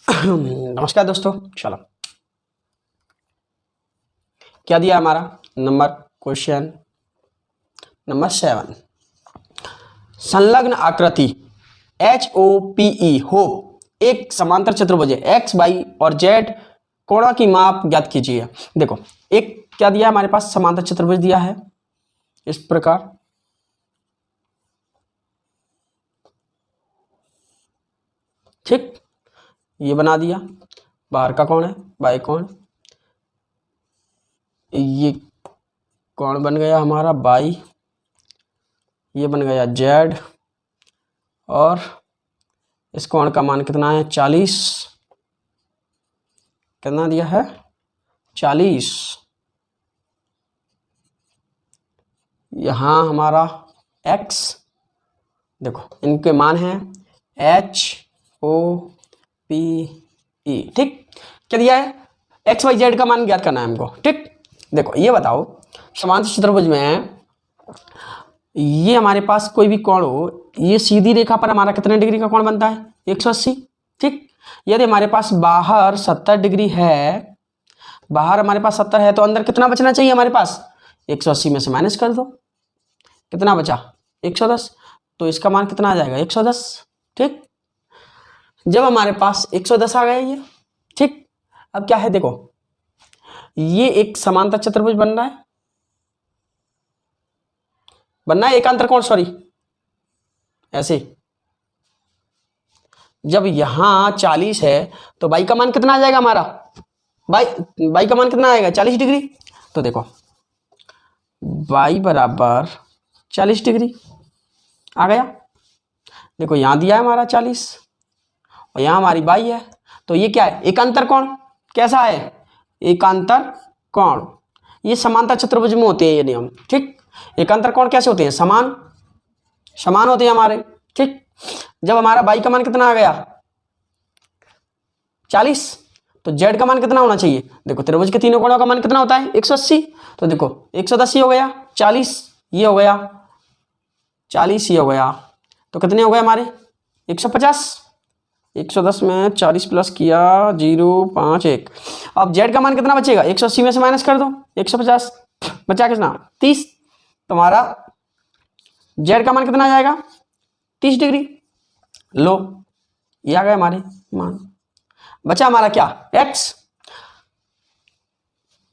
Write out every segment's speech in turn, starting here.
नमस्कार दोस्तों, चलो क्या दिया हमारा क्वेश्चन नंबर 7। संलग्न आकृति HOPE हो एक समांतर चतुर्भुज एक्स वाई और जेड कोणों की माप ज्ञात कीजिए। देखो एक क्या दिया हमारे पास, समांतर चतुर्भुज दिया है इस प्रकार, ठीक, ये बना दिया, बाहर का कौन है बाई कौन, ये कौन बन गया हमारा बाई, ये बन गया जेड, और इस कोण का मान कितना है 40, कितना दिया है 40। यहाँ हमारा x, देखो इनके मान हैं HOPE, ठीक, क्या दिया है XYZ का मान ज्ञात करना है हमको, ठीक। देखो ये बताओ समांतर चतुर्भुज में ये हमारे पास कोई भी कोण हो, ये सीधी रेखा पर हमारा कितने डिग्री का कोण बनता है 180, ठीक। यदि हमारे पास बाहर 70 डिग्री है, बाहर हमारे पास 70 है तो अंदर कितना बचना चाहिए हमारे पास, 180 में से माइनस कर दो, कितना बचा 110, तो इसका मान कितना आ जाएगा 110, ठीक। जब हमारे पास 110 आ गया ये, ठीक, अब क्या है देखो ये एक समांतर चतुर्भुज बनना है एकांतर कोण, सॉरी ऐसे, जब यहां 40 है तो बाई का मान कितना आ जाएगा हमारा, बाई का मान कितना आएगा 40 डिग्री, तो देखो बाई बराबर 40 डिग्री आ गया। देखो यहां दिया है हमारा 40 और यहां हमारी बाई है, तो ये क्या है एकांतर कोण, कैसा है एकांतर कोण, ये समांतर चतुर्भुज में होते हैं ये नियम, ठीक। एकांतर कोण कैसे होते हैं, समान होते हैं हमारे, ठीक। जब हमारा बाई का मान कितना आ गया 40, तो जेड का मान कितना होना चाहिए, देखो त्रिभुज के तीनों कोणों का मान कितना होता है 180, तो देखो 110 ही हो गया, 40 ये हो गया, 40 ये हो गया, तो कितने हो गए हमारे 150, 110 में 40 प्लस किया 051, अब जेड का मान कितना बचेगा 180 में से माइनस कर दो 150, बचा कितना 30, तुम्हारा जेड का मान कितना आ जाएगा 30 डिग्री, लो ये आ गए हमारे मान, बचा हमारा क्या x,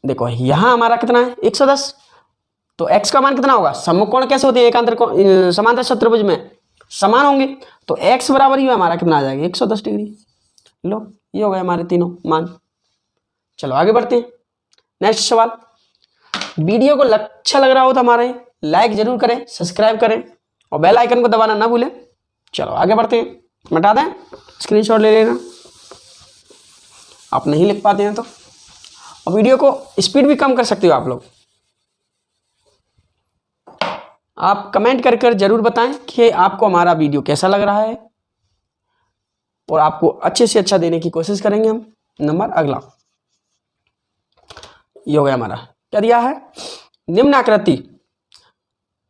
देखो यहां हमारा कितना है 110, तो x का मान कितना होगा, सम्मुख कोण कैसे होते हैं एकांतर कोण समांतर चतुर्भुज में समान होंगे, तो x बराबर ही हमारा कितना आ जाएगा 110 डिग्री, लो ये हो गए हमारे तीनों मान। चलो आगे बढ़ते हैं, नेक्स्ट सवाल। वीडियो को अच्छा लग रहा हो तो हमारे लाइक जरूर करें, सब्सक्राइब करें और बेल आइकन को दबाना ना भूलें। चलो आगे बढ़ते हैं, मिटा दें, स्क्रीनशॉट ले लेना आप नहीं लिख पाते हैं तो, और वीडियो को स्पीड भी कम कर सकते हो आप लोग। आप कमेंट कर जरूर बताएं कि आपको हमारा वीडियो कैसा लग रहा है, और आपको अच्छे से अच्छा देने की कोशिश करेंगे हम। नंबर अगला ये हो गया हमारा, क्या दिया है निम्न आकृति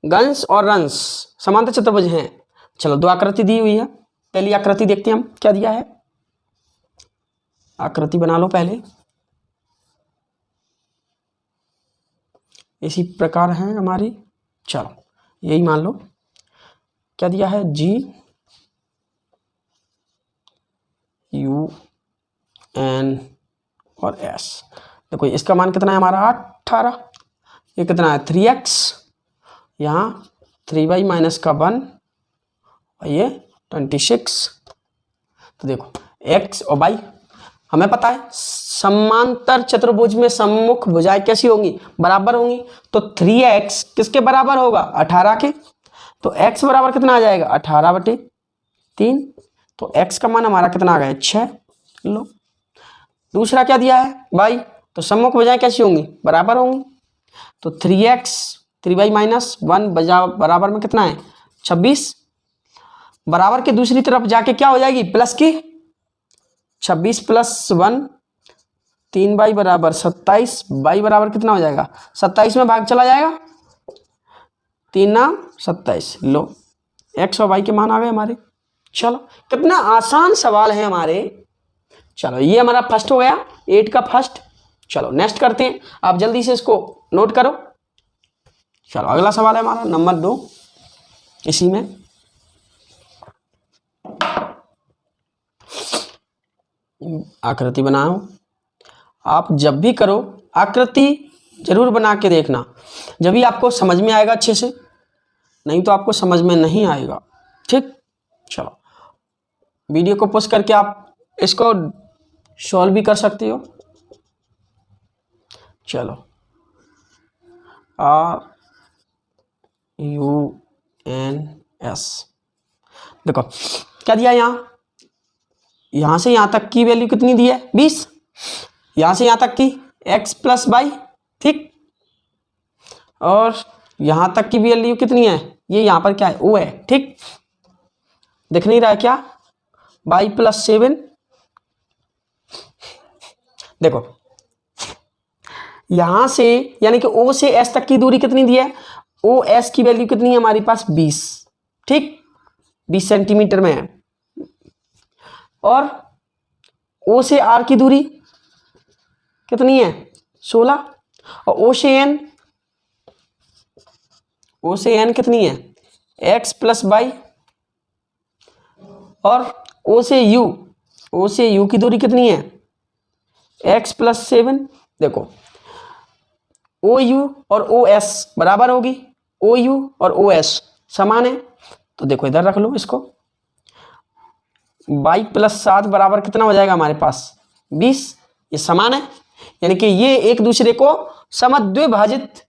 गंश और रंश समांतर चतुर्भुज हैं। चलो दो आकृति दी हुई है, पहली आकृति देखते हैं हम क्या दिया है, आकृति बना लो पहले, इसी प्रकार है हमारी, चलो यही मान लो, क्या दिया है G U N और S। देखो इसका मान कितना है हमारा 18, ये कितना है 3x, यहाँ 3y माइनस का 1 और ये 26, तो देखो x और y हमें पता है समांतर चतुर्भुज में सम्मुख भुजाएं कैसी होंगी, बराबर होंगी, तो 3x किसके बराबर होगा 18 के, तो x बराबर कितना आ जाएगा 18/3, तो x का मान हमारा कितना आ गया 6। लो दूसरा क्या दिया है y, तो सम्मुख भुजाएं कैसी होंगी बराबर होंगी, तो 3x 3y माइनस 1 बराबर में कितना है 26, बराबर के दूसरी तरफ जाके क्या हो जाएगी प्लस की, 26 प्लस 1 3y बराबर 27, y बराबर कितना हो जाएगा 27 में भाग चला जाएगा, 3×27, लो x और y के मान आ गए हमारे। चलो कितना आसान सवाल है हमारे, चलो ये हमारा फर्स्ट हो गया, 8 का फर्स्ट। चलो नेक्स्ट करते हैं, आप जल्दी से इसको नोट करो। चलो अगला सवाल है हमारा नंबर 2। इसी में आकृति बनाओ। आप जब भी करो आकृति जरूर बना के देखना, जब भी आपको समझ में आएगा अच्छे से, नहीं तो आपको समझ में नहीं आएगा। ठीक, चलो वीडियो को पॉज करके आप इसको सॉल्व भी कर सकते हो। चलो RUNS देखो क्या दिया, यहां से यहां तक की वैल्यू कितनी दी है 20, यहां से यहां तक की x + y। ठीक, और यहां तक की वैल्यू कितनी है, ये यहां पर क्या है O है। ठीक, दिख नहीं रहा है क्या, y + 7। देखो यहां से यानी कि O से S तक की दूरी कितनी दी है, OS की वैल्यू कितनी है हमारे पास 20। ठीक, 20 सेंटीमीटर में है। और O से R की दूरी कितनी है 16, और O से N कितनी है x + y, और O से U की दूरी कितनी है x + 7। देखो OU और OS बराबर होगी, OU और OS समान है, तो देखो इधर रख लो इसको। y + 7 बराबर कितना हो जाएगा हमारे पास 20, ये समान है, यानी कि ये एक दूसरे को समद्विभाजित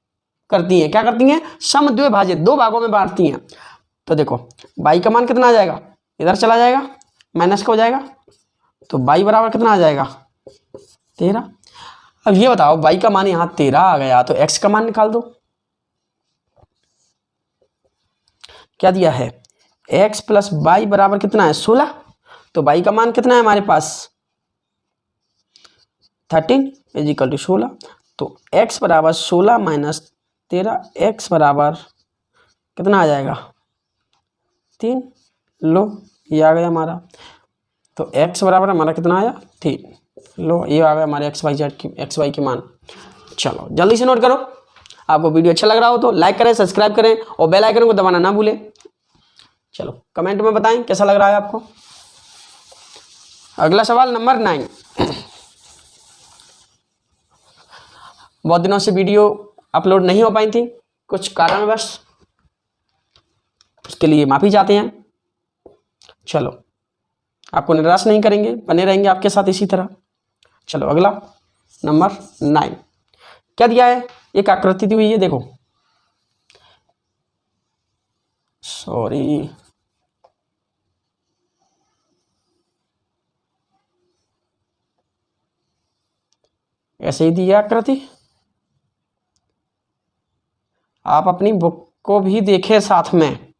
करती हैं। क्या करती हैं, समद्विभाजित, 2 भागों में बांटती हैं। तो देखो y का मान कितना आ जाएगा, इधर चला जाएगा, माइनस का हो जाएगा, तो y बराबर कितना आ जाएगा 13। अब ये बताओ y का मान यहाँ 13 आ गया, तो x का मान निकाल दो। क्या दिया है x + y बराबर कितना है 16, तो y का मान कितना है हमारे पास 13 = 16। तो x बराबर 16 - 13, x बराबर कितना आ जाएगा 3। लो ये आ गया हमारा, तो x बराबर हमारा कितना आया 3। लो ये आ गया हमारे x y के मान। चलो जल्दी से नोट करो। आपको वीडियो अच्छा लग रहा हो तो लाइक करें, सब्सक्राइब करें और बेल आइकन को दबाना ना भूलें। चलो कमेंट में बताएं कैसा लग रहा है आपको। अगला सवाल नंबर 9। बहुत दिनों से वीडियो अपलोड नहीं हो पाई थी, कुछ कारणवश, उसके लिए माफी चाहते हैं। चलो आपको निराश नहीं करेंगे, बने रहेंगे आपके साथ इसी तरह। चलो अगला नंबर 9 क्या दिया है, एक आकृति दी हुई है, देखो सॉरी ऐसे ही दी है आकृति। आप अपनी बुक को भी देखें, साथ में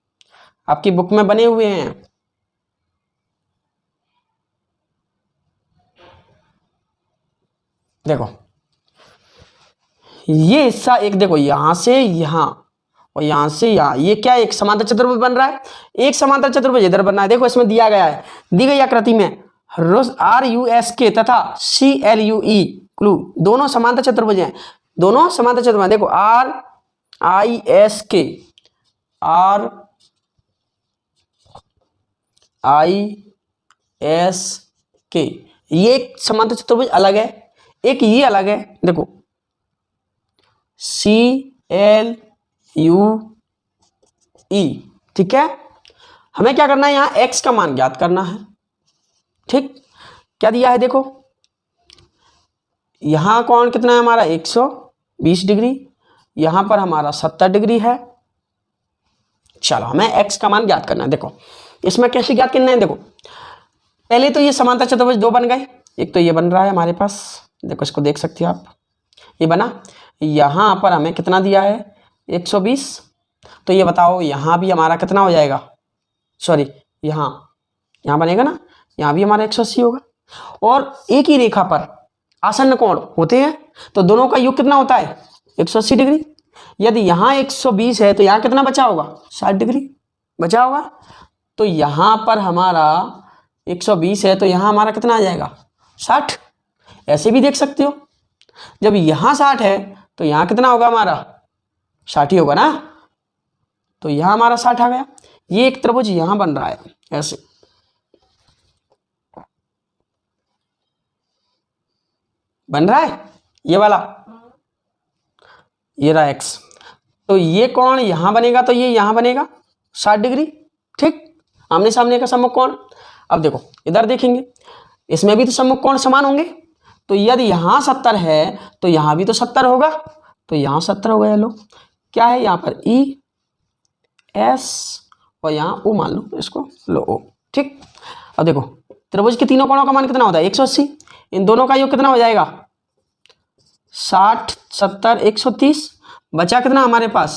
आपकी बुक में बने हुए हैं। देखो ये हिस्सा एक, देखो यहां से यहां और यहां से यहां, ये क्या एक समांतर चतुर्भुज बन रहा है, एक समांतर चतुर्भुज इधर बनना है। देखो इसमें दिया गया है, दी गई आकृति में RUSK तथा CLUE क्लू दोनों समांतर चतुर्भुज हैं, दोनों समांतर चतुर्भुज। देखो RISK ये एक समांतर चतुर्भुज अलग है, एक ये अलग है। देखो CLUE, ठीक है। हमें क्या करना है, यहां x का मान ज्ञात करना है। ठीक, क्या दिया है, देखो यहां कोण कितना है हमारा 120 डिग्री, यहां पर हमारा 70 डिग्री है। चलो हमें x का मान ज्ञात करना है। देखो इसमें कैसे ज्ञात करना है, देखो पहले तो ये समांतर चतुर्भुज 2 बन गए, एक तो ये बन रहा है हमारे पास, देखो इसको देख सकते हो आप, ये बना। यहां पर हमें कितना दिया है 120, तो ये बताओ यहां भी हमारा कितना हो जाएगा, सॉरी यहां बनेगा ना, यहां भी हमारा 180 होगा। और एक ही रेखा पर आसन्न कोण होते हैं, तो दोनों का योग कितना होता है 180 डिग्री। यदि यहाँ 120 है तो यहाँ कितना बचा होगा 60 डिग्री बचा होगा। तो यहाँ पर हमारा 120 है तो यहाँ हमारा कितना आ जाएगा 60। ऐसे भी देख सकते हो, जब यहाँ 60 है तो यहाँ कितना होगा हमारा 60 ही होगा ना, तो यहाँ हमारा 60 आ गया। ये एक त्रिभुज यहाँ बन रहा है ऐसे, बन रहा है ये वाला, ये रहा एक्स, तो ये कोण यहां बनेगा तो ये यहां बनेगा 60 डिग्री, ठीक, आमने सामने का सम्मुख कोण। अब देखो इधर देखेंगे, इसमें भी तो सम्मुख कोण समान होंगे, तो यदि यहां 70 है तो यहां भी तो 70 होगा, तो यहां 70 हो गया। लो क्या है यहाँ पर ई एस और यहाँ ओ मान लो इसको, लो ओ, ठीक। अब देखो त्रिभुज के तीनों कोणों का मान कितना होता है 180, इन दोनों का योग कितना हो जाएगा 60 70 130, बचा कितना हमारे पास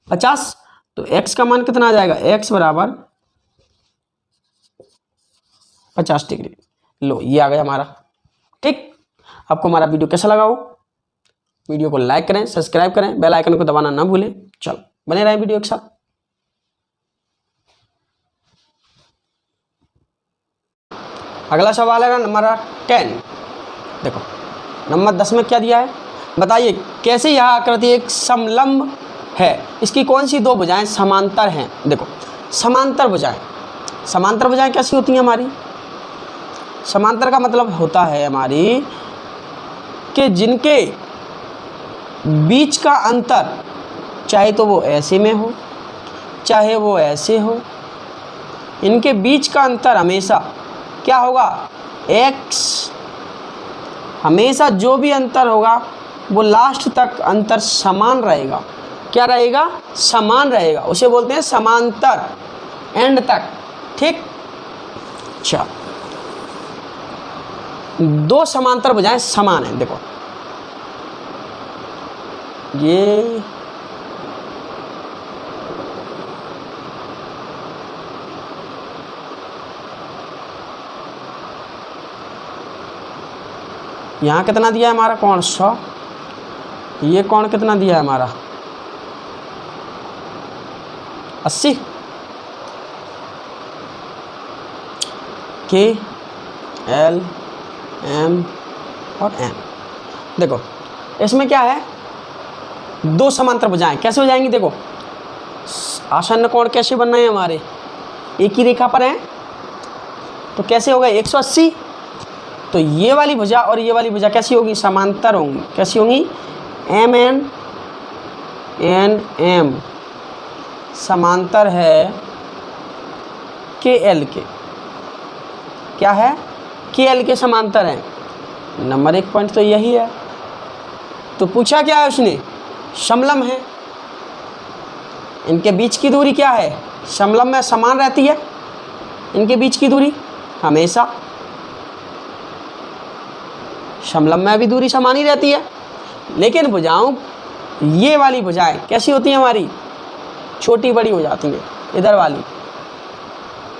50, तो x का मान कितना आ जाएगा x बराबर 50 डिग्री। लो ये आ गया हमारा, ठीक। आपको हमारा वीडियो कैसा लगा हो, वीडियो को लाइक करें, सब्सक्राइब करें, बेल आइकन को दबाना ना भूलें। चलो बने रहें वीडियो के साथ। अगला सवाल है नंबर 10। देखो नंबर 10 में क्या दिया है, बताइए कैसे यह आकृति एक समलंब है, इसकी कौन सी दो भुजाएं समांतर हैं। देखो समांतर भुजाएं, समांतर भुजाएं कैसी होती हैं हमारी, समांतर का मतलब होता है हमारी कि जिनके बीच का अंतर चाहे तो वो ऐसे में हो चाहे वो ऐसे हो, इनके बीच का अंतर हमेशा क्या होगा x, हमेशा जो भी अंतर होगा वो लास्ट तक अंतर समान रहेगा। क्या रहेगा समान रहेगा, उसे बोलते हैं समांतर, एंड तक, ठीक। अच्छा दो समांतर भुजाएं समान हैं, देखो ये यहाँ कितना दिया है हमारा कोण 100, ये कोण कितना दिया है हमारा 80, के एल एम और एन। देखो इसमें क्या है दो समांतर भुजाएं कैसे हो जाएंगी, देखो आसन्न कोण कैसे बन रहे हैं हमारे, एक ही रेखा पर हैं, तो कैसे होगा 180, तो ये वाली भुजा और ये वाली भुजा कैसी होगी समांतर होंगी, कैसी होंगी एम एन एन एम समांतर है के एल के, क्या है के एल के समांतर है। नंबर 1 पॉइंट तो यही है, तो पूछा क्या है उसने समलंब है, इनके बीच की दूरी क्या है समलंब में समान रहती है, इनके बीच की दूरी हमेशा, समलंब में भी दूरी समान ही रहती है, लेकिन भुजाओं ये वाली भुजाएं कैसी होती हैं हमारी छोटी बड़ी हो जाती हैं, इधर वाली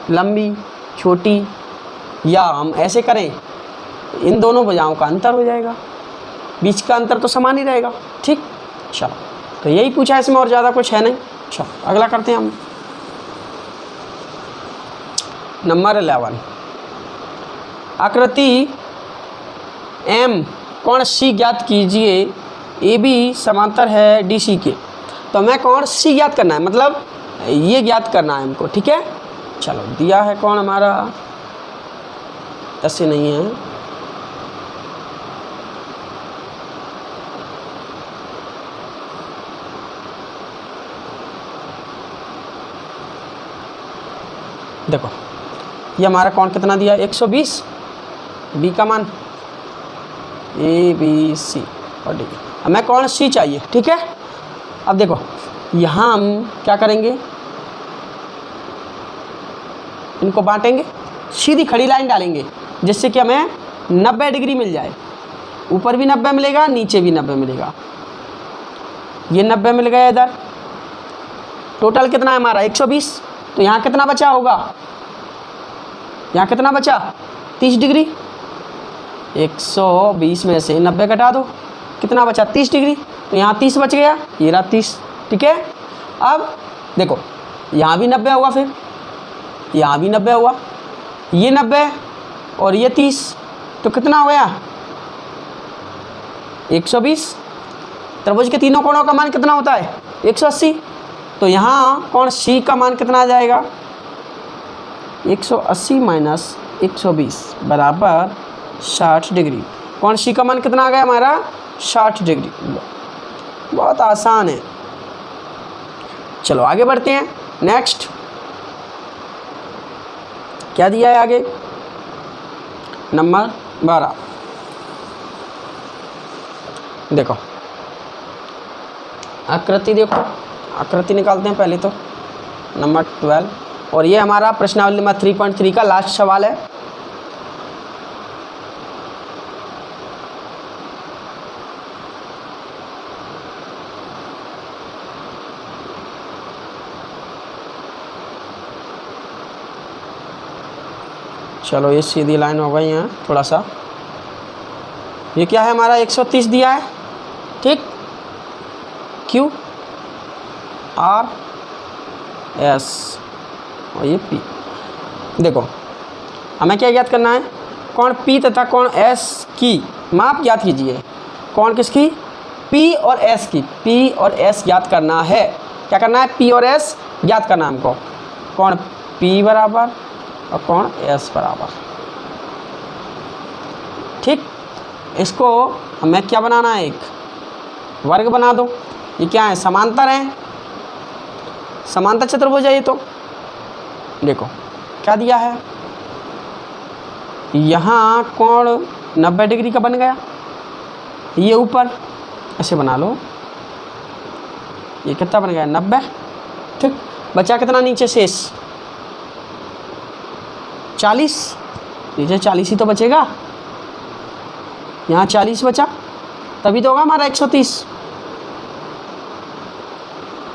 लंबी छोटी, या हम ऐसे करें इन दोनों भुजाओं का अंतर हो जाएगा, बीच का अंतर तो समान ही रहेगा, ठीक। चलो तो यही पूछा है इसमें, और ज़्यादा कुछ है नहीं। चलो अगला करते हैं हम नंबर 11। आकृति एम कोण सी ज्ञात कीजिए, ए बी समांतर है डी सी के, तो हमें कोण सी ज्ञात करना है, मतलब ये ज्ञात करना है हमको, ठीक है। चलो दिया है कोण हमारा 10 से नहीं है, देखो ये हमारा कोण कितना दिया 120, बी का मान ए बी सी और डी, हमें कोण सी चाहिए, ठीक है। अब देखो यहाँ हम क्या करेंगे, इनको बांटेंगे, सीधी खड़ी लाइन डालेंगे जिससे कि हमें 90 डिग्री मिल जाए, ऊपर भी 90 मिलेगा नीचे भी 90 मिलेगा, ये 90 मिल गया इधर, टोटल कितना है हमारा 120, तो यहाँ कितना बचा होगा, यहाँ कितना बचा 30 डिग्री, 120 में से 90 घटा दो, कितना बचा 30 डिग्री, तो यहाँ 30 बच गया, ये रहा 30, ठीक है। अब देखो यहाँ भी 90 हुआ, फिर यहाँ भी 90 हुआ, ये 90 और ये 30, तो कितना हो गया 120। त्रिभुज के तीनों कोणों का मान कितना होता है 180। तो यहाँ कोण सी का मान कितना आ जाएगा 180 माइनस 120 बराबर 60 डिग्री। कोण सी का मान कितना आ गया हमारा 60 डिग्री। बहुत आसान है। चलो आगे बढ़ते हैं। नेक्स्ट क्या दिया है आगे, नंबर 12। देखो आकृति, देखो आकृति निकालते हैं पहले तो नंबर 12, और ये हमारा प्रश्नावली नंबर 3.3 का लास्ट सवाल है। चलो ये सीधी लाइन हो गई है थोड़ा सा। ये क्या है हमारा 130 दिया है, ठीक, क्यू आर एस और ये पी। देखो हमें क्या ज्ञात करना है, कोण पी तथा कोण एस की माप ज्ञात कीजिए। कोण किसकी, पी और एस की, पी और एस ज्ञात करना है। क्या करना है, पी और एस ज्ञात करना है हमको। कोण पी बराबर और कोण एस बराबर, ठीक। इसको हमें क्या बनाना है, एक वर्ग बना दो। ये क्या है, समांतर है, समांतर चतुर्भुज है ये। तो देखो क्या दिया है, यहाँ कोण 90 डिग्री का बन गया, ये ऊपर ऐसे बना लो, ये कितना बन गया 90, ठीक। बचा कितना नीचे शेष 40, नीचे 40 ही तो बचेगा, यहाँ 40 बचा, तभी तो होगा हमारा 130।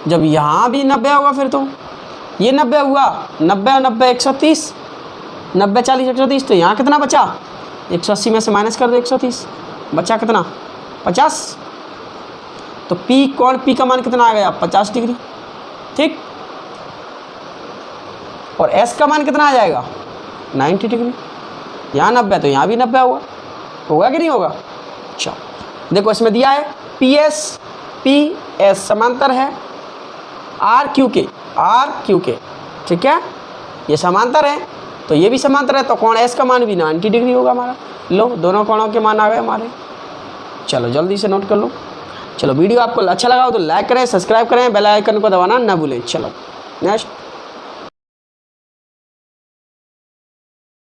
जब यहाँ भी 90 होगा फिर तो ये 90 हुआ, 90 और 90 130, 90 40 130, तो यहाँ कितना बचा 180 में से माइनस कर दो 130, बचा कितना 50। तो पी, कोण पी का मान कितना आ गया 50 डिग्री, ठीक। और एस का मान कितना आ जाएगा 90 डिग्री। यहाँ 90 तो यहाँ भी 90 होगा कि नहीं होगा। अच्छा देखो इसमें दिया है पी एस समांतर है आर क्यू के, ठीक है, ये समांतर है तो ये भी समांतर है, तो कोण एस का मान भी 90 डिग्री होगा हमारा। लो दोनों कोणों के मान आ गए हमारे। चलो जल्दी से नोट कर लो। चलो वीडियो आपको अच्छा लगा हो तो लाइक करें, सब्सक्राइब करें, बेल आइकन को दबाना ना भूलें। चलो नेक्स्ट।